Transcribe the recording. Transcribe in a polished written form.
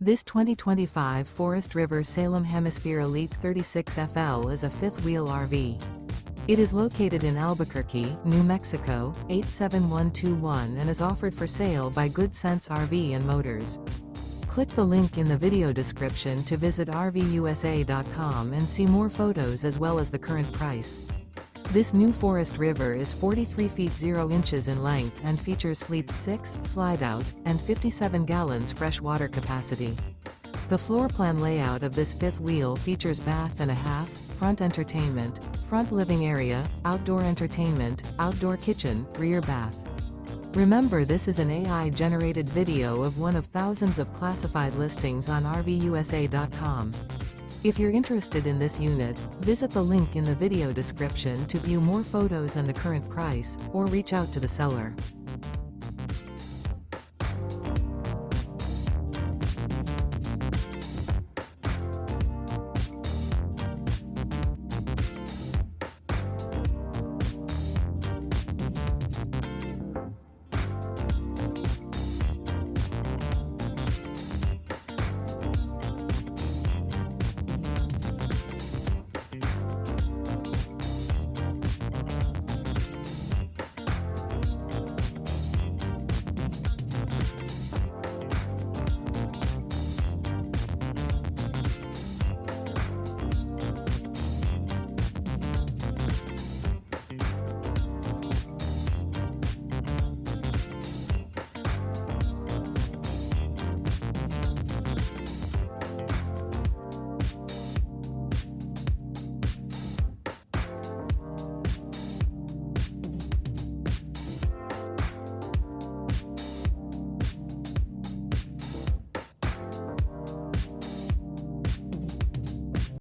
This 2025 Forest River Salem Hemisphere Elite 36FL is a fifth-wheel RV. It is located in Albuquerque, New Mexico, 87121 and is offered for sale by Good Sense RV and Motors. Click the link in the video description to visit RVUSA.com and see more photos as well as the current price. This new Forest River is 43 feet 0 inches in length and features Sleep 6, Slideout, and 57 gallons fresh water capacity. The floor plan layout of this fifth wheel features bath and a half, front entertainment, front living area, outdoor entertainment, outdoor kitchen, rear bath. Remember, this is an AI-generated video of one of thousands of classified listings on RVUSA.com. If you're interested in this unit, visit the link in the video description to view more photos and the current price, or reach out to the seller.